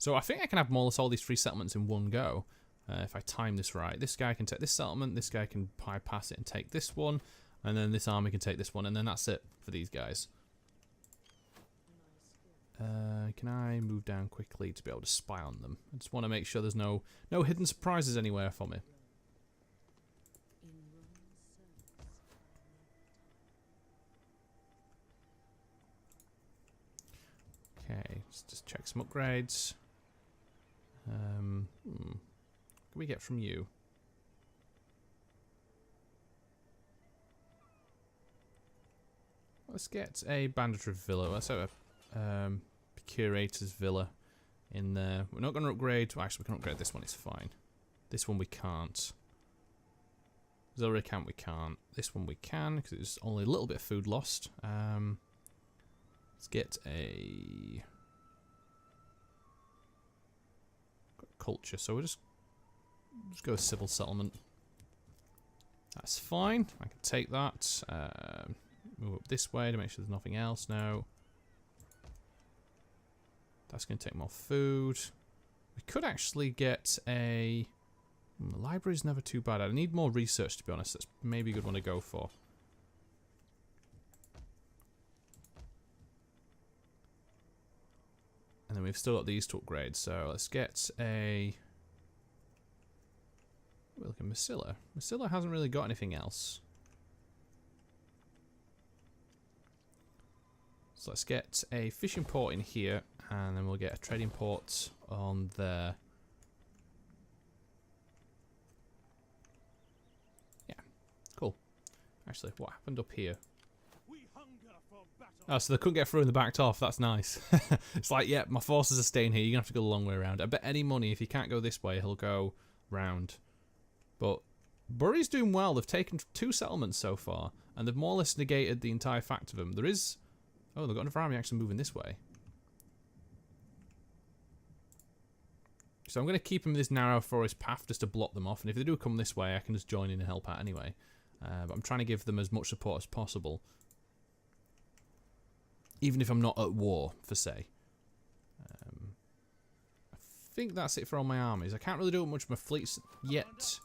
So I think I can have more or less all these 3 settlements in one go. If I time this right. This guy can take this settlement, this guy can bypass it and take this one, and then this army can take this one, and then that's it for these guys. Can I move down quickly to be able to spy on them? I just want to make sure there's no hidden surprises anywhere for me. Okay, let's just check some upgrades. What can we get from you? Let's get a banditry villa. Let's have a curator's villa in there. We're not going to upgrade. Well, actually, we can upgrade this one. It's fine. This one we can't. Auxiliary camp we can't. This one we can because it's only a little bit of food lost. Let's get a culture. So we'll just go with civil settlement. That's fine. I can take that. Move up this way to make sure there's nothing else now. That's going to take more food. We could actually get a... The library's never too bad. I need more research, to be honest. That's maybe a good one to go for. And then we've still got these to upgrade. So let's get a... We're looking at Masilla. Masilla hasn't really got anything else. So let's get a fishing port in here, and then we'll get a trading port on there. Yeah, cool. Actually, what happened up here? Oh, so they couldn't get through and they backed off. That's nice. It's like, yeah, my forces are staying here. You're going to have to go the long way around. I bet any money, if he can't go this way, he'll go round. But Bury's doing well. They've taken 2 settlements so far, and they've more or less negated the entire fact of them. There is... Oh, they've got another army actually moving this way. So I'm going to keep them in this narrow forest path just to block them off. And if they do come this way, I can just join in and help out anyway. But I'm trying to give them as much support as possible. Even if I'm not at war, for say. I think that's it for all my armies. I can't really do much with my fleets yet.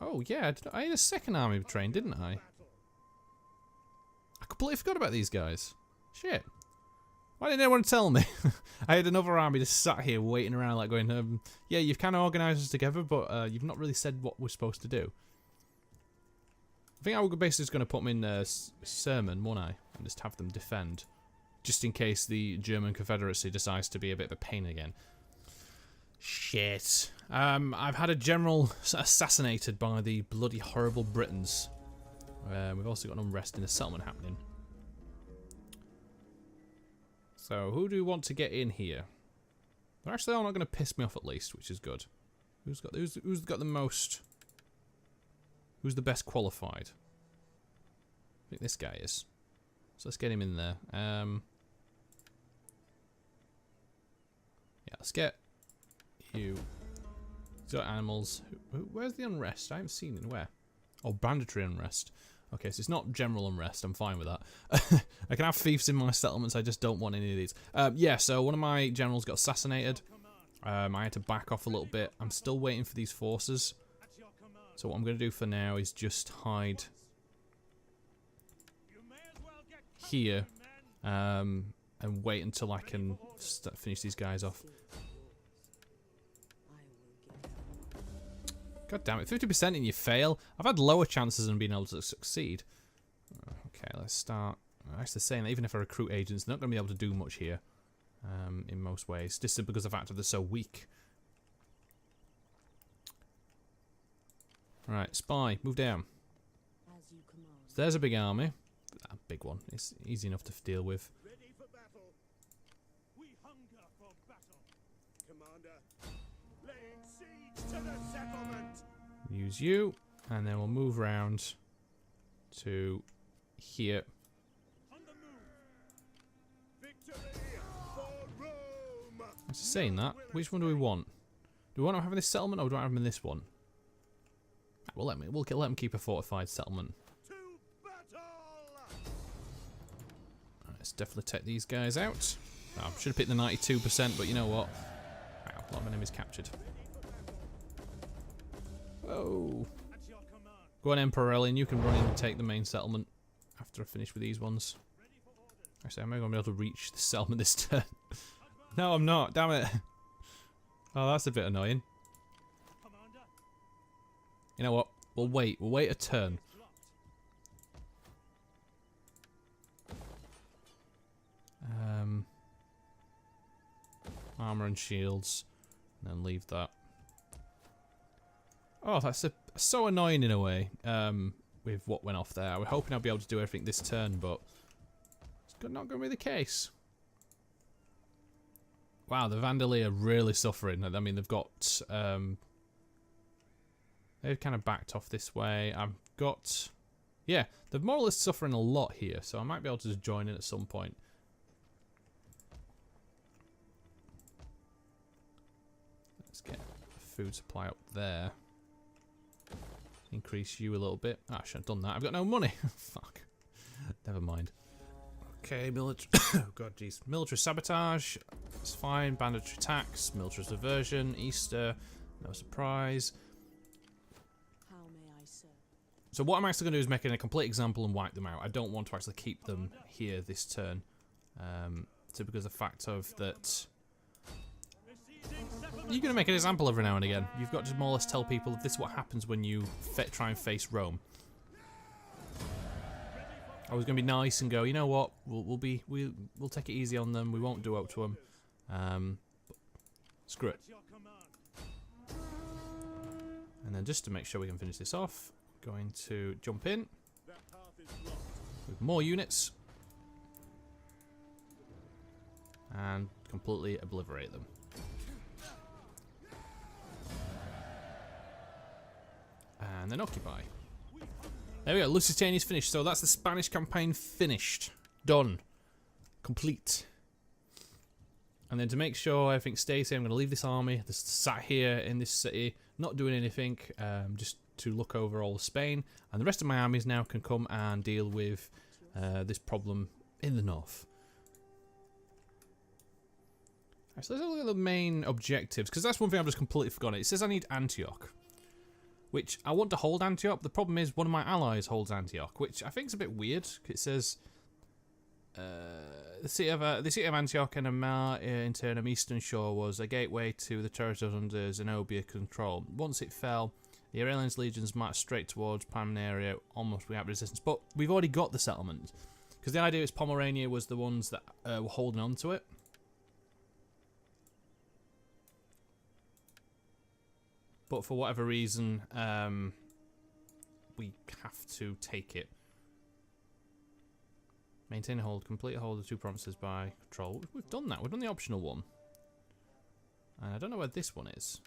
Oh, yeah. I had a second army train, didn't I? I completely forgot about these guys. Shit. Why didn't anyone tell me? I had another army just sat here waiting around like going, yeah, you've kind of organised us together, but you've not really said what we're supposed to do. I think I was basically just going to put them in sermon, won't I? And just have them defend. Just in case the German Confederacy decides to be a bit of a pain again. Shit. I've had a general assassinated by the bloody horrible Britons. We've also got an unrest in the settlement happening. So, who do we want to get in here? They're actually all not going to piss me off at least, which is good. Who's got the most... Who's the best qualified? I think this guy is. So let's get him in there. Yeah, let's get you. He's got animals. Where's the unrest? I haven't seen it. Where? Oh, banditry unrest. Okay, so it's not general unrest. I'm fine with that. I can have thieves in my settlements. I just don't want any of these. Yeah, so one of my generals got assassinated. I had to back off a little bit. I'm still waiting for these forces. So what I'm going to do for now is just hide here and wait until I can finish these guys off. God damn it, 50% and you fail? I've had lower chances than being able to succeed. Okay, let's start. I'm actually saying that even if I recruit agents, they're not going to be able to do much here in most ways, just because of the fact that they're so weak. Right, spy, move down. So there's a big army. A big one. It's easy enough to deal with. Ready for battle. We hunger for battle. Commander, laying siege to the settlement. Use you, and then we'll move round to here. On the move. Victory for Rome. Just saying that. Which one do we want? Do we want to have this settlement, or do we want to have them in this one? We'll let them keep a fortified settlement. To battle. Right, let's definitely take these guys out. Oh, I should have picked the 92%, but you know what? Wow, a lot of enemies captured. Whoa. Go on, Emperor Aurelian, you can run in and take the main settlement after I finish with these ones. Actually, I'm not going to be able to reach the settlement this turn. No, I'm not. Damn it. Oh, that's a bit annoying. You know what? We'll wait. We'll wait a turn. Armor and shields. And then leave that. Oh, that's so annoying in a way. With what went off there. We're hoping I'll be able to do everything this turn, but it's not going to be the case. Wow, the Vandali are really suffering. I mean, they've got... they've kind of backed off this way. I've got... Yeah, they're more or less suffering a lot here, so I might be able to just join in at some point. Let's get food supply up there. Increase you a little bit. Oh, I should have done that. I've got no money. Fuck. Never mind. Okay, military... oh, God, jeez. Military sabotage. It's fine. Banditry attacks. Military diversion. Easter. No surprise. How may I serve? So what I'm actually going to do is make it a complete example and wipe them out. I don't want to actually keep them here this turn. So because of the fact of that... You're going to make an example every now and again. You've got to more or less tell people this is what happens when you try and face Rome. I was going to be nice and go, you know what, we'll take it easy on them. We won't do up to them. Screw it. And then just to make sure we can finish this off, going to jump in with more units and completely obliterate them. And then occupy. There we go, Lusitania's finished. So that's the Spanish campaign finished. Done. Complete. And then to make sure everything stays here, I'm going to leave this army that's sat here in this city, not doing anything, just to look over all of Spain. And the rest of my armies now can come and deal with this problem in the north. Right, so let's look at the main objectives, because that's one thing I've just completely forgotten. It says I need Antioch, which I want to hold Antioch. The problem is one of my allies holds Antioch, which I think is a bit weird. It says the city of Antioch and Amar Internum Eastern Shore was a gateway to the territories under Zenobia control. Once it fell, the Aurelian legions marched straight towards Pomerania almost without resistance. But we've already got the settlement, because the idea is Pomerania was the ones that were holding on to it. But for whatever reason, we have to take it. Maintain a hold, complete a hold of 2 provinces by control. We've done that. We've done the optional one. And I don't know where this one is.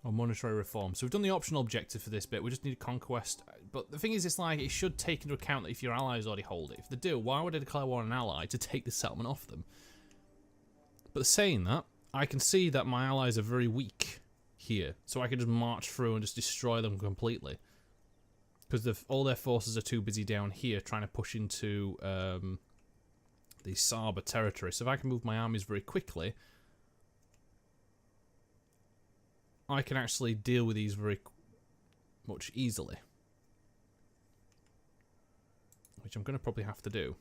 Oh, monetary reform. So we've done the optional objective for this bit. We just need conquest. But the thing is, it's like, it should take into account that if your allies already hold it. If they do, why would I declare war on an ally to take the settlement off them? But saying that, I can see that my allies are very weak here, so I can just march through and just destroy them completely. Because all their forces are too busy down here trying to push into the Saba territory. So if I can move my armies very quickly, I can actually deal with these very much easily. Which I'm going to probably have to do.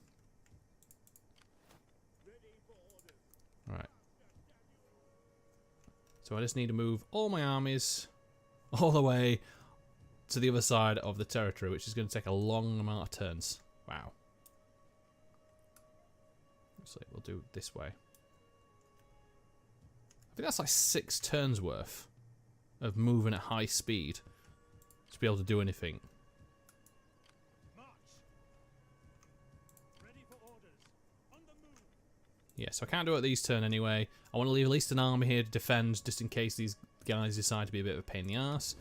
Alright. So I just need to move all my armies all the way to the other side of the territory, which is going to take a long amount of turns. Wow. So we'll do it this way. I think that's like 6 turns worth of moving at high speed to be able to do anything. Yeah, so I can't do it these turn anyway. I want to leave at least an army here to defend, just in case these guys decide to be a bit of a pain in the ass.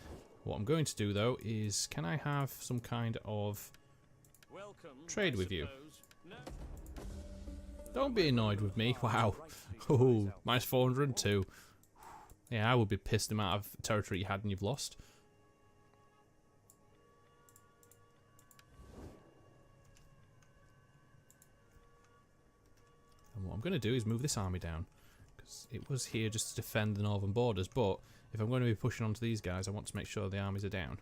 What I'm going to do, though, is can I have some kind of trade with you? No. Don't be annoyed with me. Wow. Oh, minus 402. Yeah, I would be pissed the amount of territory you had and you've lost. what I'm going to do is move this army down. Because it was here just to defend the northern borders, but if I'm going to be pushing onto these guys, I want to make sure the armies are down.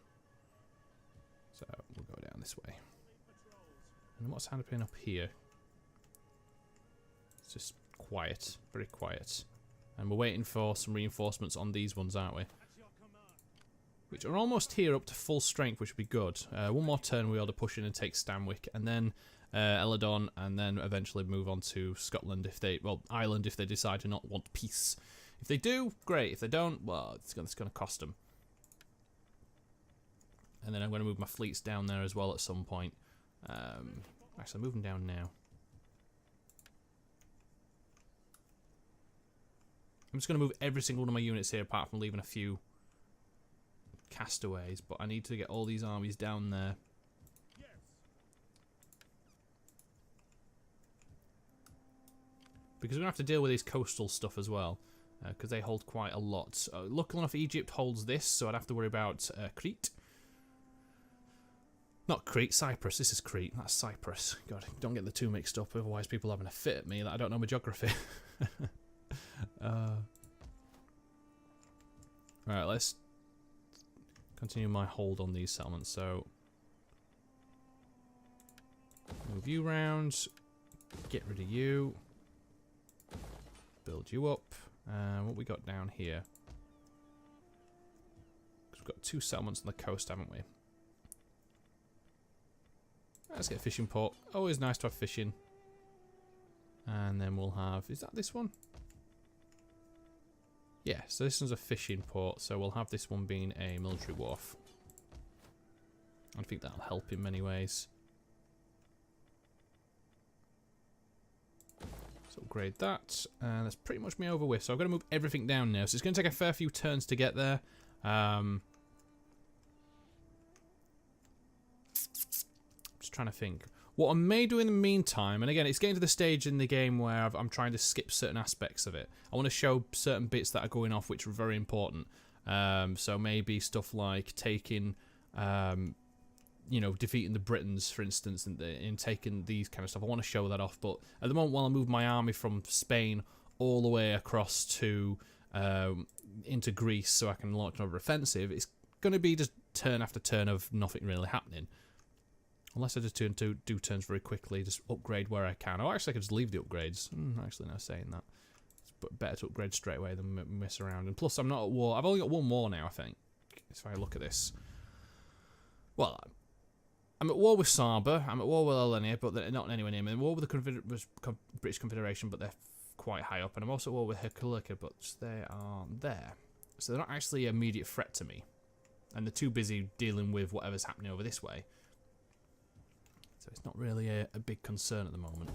So we'll go down this way. And what's happening up here? It's just quiet, very quiet. And we're waiting for some reinforcements on these ones, aren't we? Which are almost here up to full strength, which would be good. One more turn we ought to push in and take Stanwick, and then Eladon, and then eventually move on to Scotland if they, well, Ireland if they decide to not want peace. If they do, great. If they don't, well, it's going to cost them. And then I'm going to move my fleets down there as well at some point. Actually, I'm moving down now. I'm just going to move every single one of my units here, apart from leaving a few castaways. But I need to get all these armies down there. Because we're going to have to deal with these coastal stuff as well. Because they hold quite a lot. Luckily enough, Egypt holds this, so I'd have to worry about Crete. Not Crete, Cyprus. This is Crete. That's Cyprus. God, don't get the two mixed up, otherwise people are having a fit at me that I don't know my geography. Alright, let's continue my hold on these settlements. So, move you round. Get rid of you. Build you up. What we got down here? Because we've got two settlements on the coast, haven't we? Let's get a fishing port. Always nice to have fishing. And then we'll have... Is that this one? Yeah, so this one's a fishing port. So we'll have this one being a military wharf. I think that'll help in many ways. So upgrade that. And that's pretty much me over with. So I'm going to move everything down now. So it's going to take a fair few turns to get there. Trying to think what I may do in the meantime, and again it's getting to the stage in the game where I'm trying to skip certain aspects of it. I want to show certain bits that are going off which are very important, so maybe stuff like taking you know, defeating the Britons for instance, and taking these kind of stuff. I want to show that off, but at the moment while I move my army from Spain all the way across to into Greece so I can launch another offensive, it's going to be just turn after turn of nothing really happening. Unless I just do turns very quickly, just upgrade where I can. Oh, actually, I could just leave the upgrades. Actually, no, saying that. It's better to upgrade straight away than mess around. And plus, I'm not at war. I've only got one more now, I think. If I look at this. Well, I'm at war with Saba. I'm at war with Aurelian, but they're not anywhere near me. I'm at war with the British Confederation, but they're quite high up. And I'm also at war with Herculica, but they aren't there. So they're not actually an immediate threat to me. And they're too busy dealing with whatever's happening over this way. So it's not really a big concern at the moment.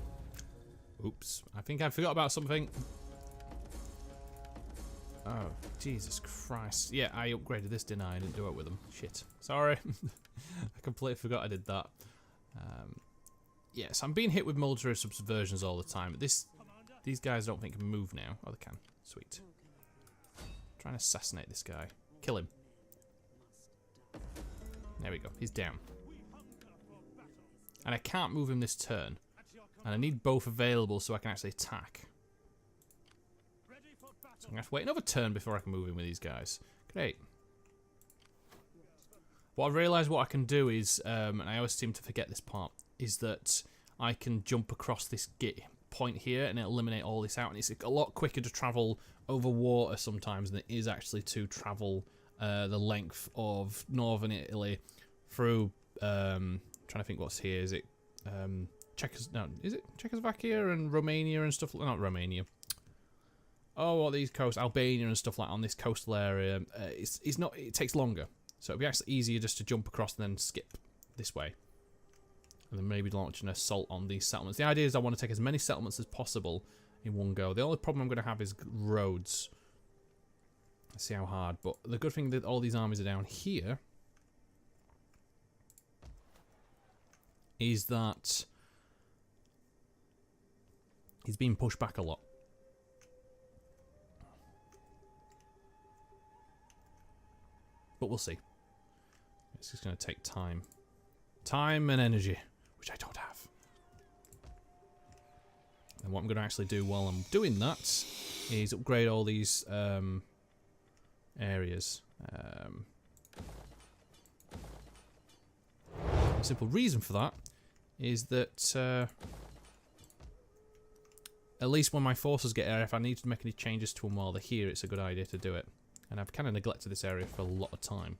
Oops. I think I forgot about something. Oh, Jesus Christ. Yeah, I upgraded this, didn't I? I didn't do it with them. Shit. Sorry. I completely forgot I did that. Yes, I'm being hit with military subversions all the time. But these guys don't think can move now. Oh, they can. Sweet. Trying to assassinate this guy. Kill him. There we go. He's down. And I can't move him this turn. And I need both available so I can actually attack. So I'm going to have to wait another turn before I can move in with these guys. Great. What I've realised what I can do is, and I always seem to forget this part, is that I can jump across this point here and eliminate all this out. And it's a lot quicker to travel over water sometimes than it is actually to travel the length of northern Italy through... trying to think what's here. Is it is it Czechoslovakia and Romania and stuff like not Romania. Oh, what these coasts, Albania and stuff like on this coastal area. It's not. It takes longer, so it'd be actually easier just to jump across and then skip this way, and then maybe launch an assault on these settlements. The idea is I want to take as many settlements as possible in one go. The only problem I'm going to have is roads. Let's see how hard. But the good thing that all these armies are down here. Is that he's being pushed back a lot. But we'll see. It's just going to take time. Time and energy, which I don't have. And what I'm going to actually do while I'm doing that is upgrade all these areas. The simple reason for that is that at least when my forces get here, if I need to make any changes to them while they're here, it's a good idea to do it. And I've kind of neglected this area for a lot of time.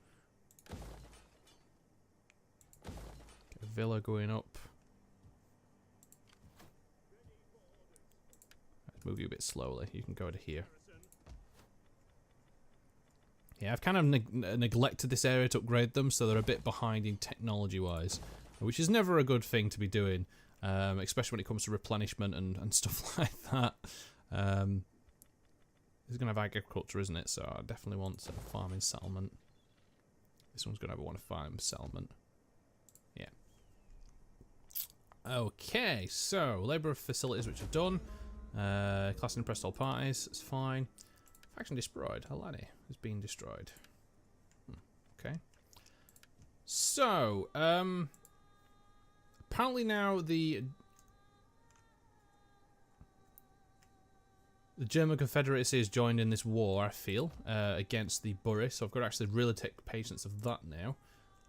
Get a villa going up. Let's move you a bit slowly. You can go to here. Yeah, I've kind of neglected this area to upgrade them, so they're a bit behind in technology-wise, which is never a good thing to be doing, especially when it comes to replenishment and stuff like that. It's going to have agriculture, isn't it? So I definitely want a farming settlement. This one's going to have a farming settlement. Yeah. Okay, so labour facilities which are done. Class and impressed all parties. It's fine. Faction destroyed. Alani has been destroyed. Okay. So, apparently now the German Confederacy has joined in this war, I feel, against the Bury, so I've got to actually really take patience of that now.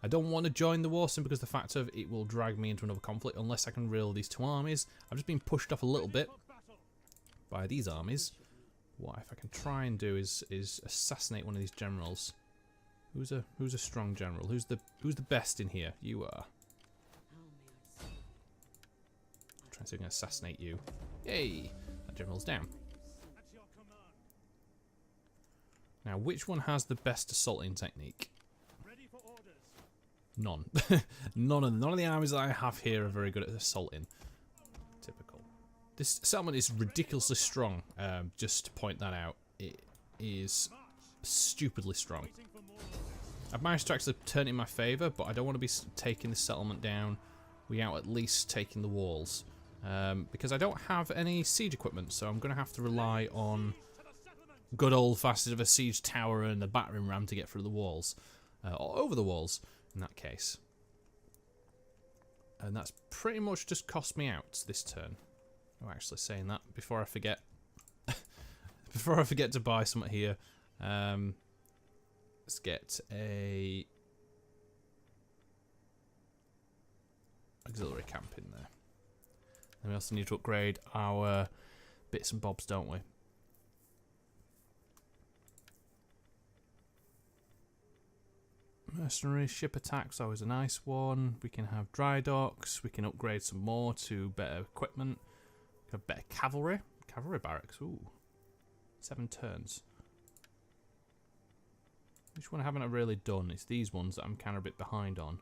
I don't want to join the war simply because the fact of it will drag me into another conflict unless I can reel these two armies. I've just been pushed off a little bit by these armies. What if I can try and do is assassinate one of these generals. Who's a strong general? Who's the best in here? You are. Try and see if I can assassinate you. Yay! That general's down. Now, which one has the best assaulting technique? None. None of the armies that I have here are very good at assaulting. Typical. This settlement is ridiculously strong. Just to point that out, it is stupidly strong. I've managed to actually turn it in my favour, but I don't want to be taking the settlement down without at least taking the walls. Because I don't have any siege equipment, so I'm going to have to rely on good old-fashioned of a siege tower and a battering ram to get through the walls. Or over the walls, in that case. And that's pretty much just cost me out this turn. Oh, actually saying that, before I forget... before I forget to buy something here, let's get a auxiliary camp in there. And we also need to upgrade our bits and bobs, don't we? Mercenary ship attacks, always a nice one. We can have dry docks. We can upgrade some more to better equipment. We have better cavalry. Cavalry barracks, ooh. 7 turns. Which one haven't I really done? It's these ones that I'm kind of a bit behind on.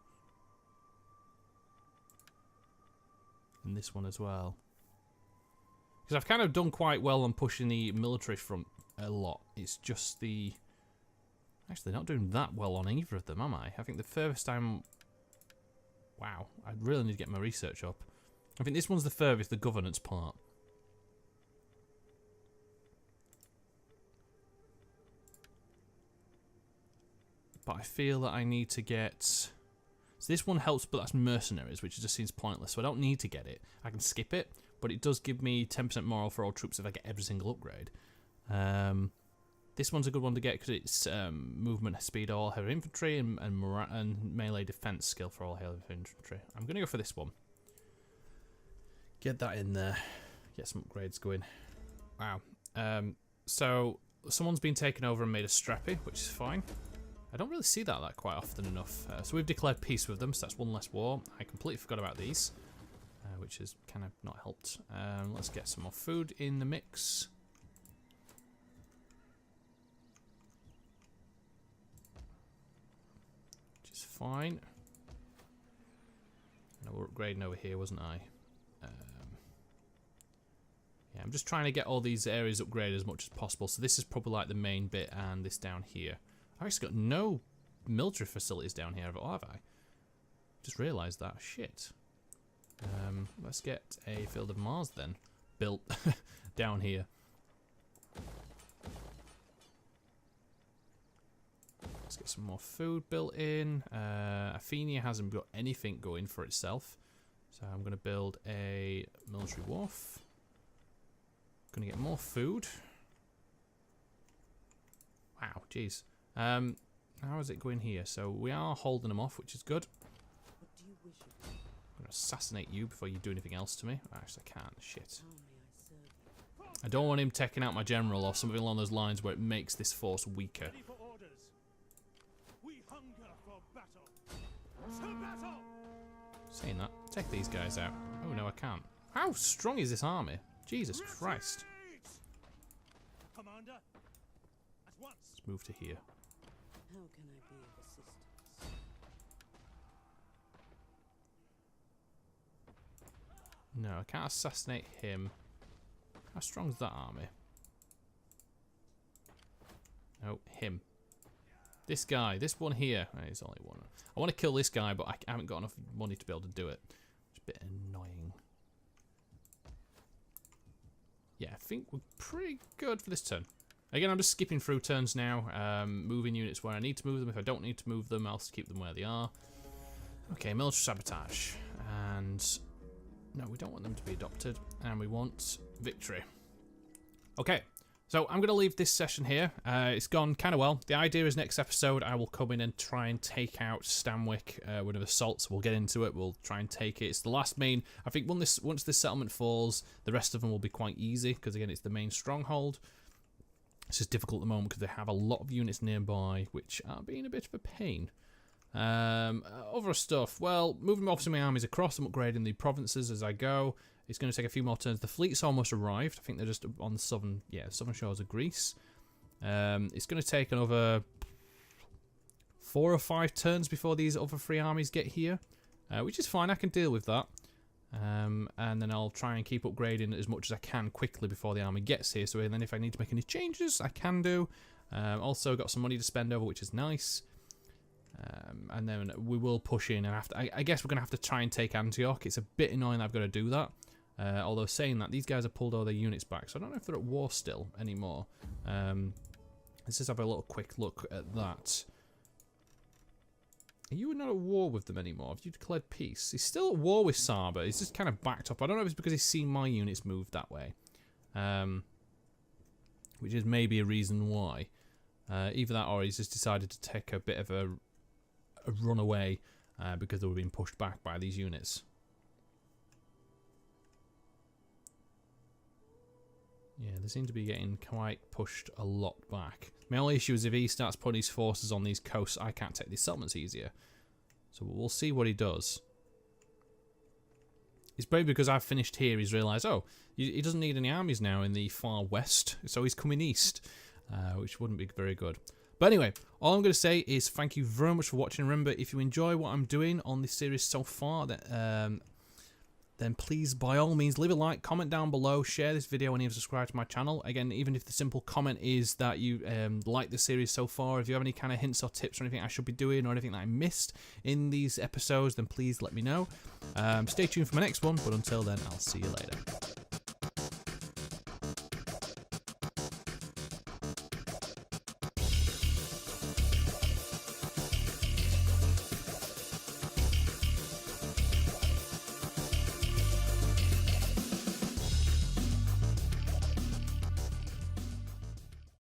And this one as well. Because I've kind of done quite well on pushing the military front a lot. It's just the... Actually, not doing that well on either of them, am I? I think the furthest I'm... Wow, I really need to get my research up. I think this one's the furthest, the governance part. But I feel that I need to get... So this one helps, but that's mercenaries, which just seems pointless. So I don't need to get it. I can skip it, but it does give me 10% moral for all troops if I get every single upgrade. This one's a good one to get because it's movement speed all heavy infantry and melee defense skill for all heavy infantry. I'm going to go for this one. Get that in there. Get some upgrades going. Wow. So someone's been taken over and made a strappy, which is fine. I don't really see that quite often enough. So we've declared peace with them, so that's one less war. I completely forgot about these, which has kind of not helped. Let's get some more food in the mix. Fine. And I was upgrading over here, wasn't I? Yeah, I'm just trying to get all these areas upgraded as much as possible. So this is probably like the main bit, and this down here. I've actually got no military facilities down here, have I? Just realised that. Shit. Let's get a Field of Mars then built down here. Let's get some more food built in. Hispania hasn't got anything going for itself. So I'm going to build a military wharf. Gonna get more food. Wow, jeez. How is it going here? So we are holding them off, which is good. What do you wish of me? I'm gonna assassinate you before you do anything else to me. Actually, I can't. Shit. How may I serve you? I don't want him taking out my general or something along those lines where it makes this force weaker. Ready for orders. We hunger for battle. To battle. Saying that, take these guys out. Oh no, I can't. How strong is this army? Jesus Christ. Commander, at once. Let's move to here. How can I be of assistance? No, I can't assassinate him. How strong is that army? No, him. This guy, this one here. Oh, he's only one. I want to kill this guy, but I haven't got enough money to be able to do it. It's a bit annoying. Yeah, I think we're pretty good for this turn. Again, I'm just skipping through turns now, moving units where I need to move them. If I don't need to move them, I'll keep them where they are. Okay, military sabotage. And no, we don't want them to be adopted. And we want victory. Okay, so I'm going to leave this session here. It's gone kind of well. The idea is next episode I will come in and try and take out Stanwick with an assault. So we'll get into it. We'll try and take it. It's the last main. I think once this settlement falls, the rest of them will be quite easy because again, it's the main stronghold. It's just difficult at the moment because they have a lot of units nearby, which are being a bit of a pain. Other stuff. Well, moving obviously my armies across. I'm upgrading the provinces as I go. It's going to take a few more turns. The fleet's almost arrived. I think they're just on the southern shores of Greece. It's going to take another 4 or 5 turns before these other 3 armies get here, which is fine. I can deal with that. And then I'll try and keep upgrading as much as I can quickly before the army gets here. So then if I need to make any changes, I can do. Also got some money to spend over, which is nice. And then we will push in. And I guess we're going to have to try and take Antioch. It's a bit annoying that I've got to do that. Although saying that, these guys have pulled all their units back. So I don't know if they're at war still anymore. Let's just have a little quick look at that. Are you not at war with them anymore? Have you declared peace? He's still at war with Saba. He's just kind of backed up. I don't know if it's because he's seen my units move that way. Which is maybe a reason why. Either that or he's just decided to take a bit of a run away because they were being pushed back by these units. Yeah, they seem to be getting quite pushed a lot back. My only issue is if he starts putting his forces on these coasts, I can't take these settlements easier. So we'll see what he does. It's probably because I've finished here, he's realised, oh, he doesn't need any armies now in the far west, so he's coming east, which wouldn't be very good. But anyway, all I'm going to say is thank you very much for watching. Remember, if you enjoy what I'm doing on this series so far, then please, by all means, leave a like, comment down below, share this video, and even subscribe to my channel. Again, even if the simple comment is that you like the series so far, if you have any kind of hints or tips or anything I should be doing or anything that I missed in these episodes, then please let me know. Stay tuned for my next one, but until then, I'll see you later.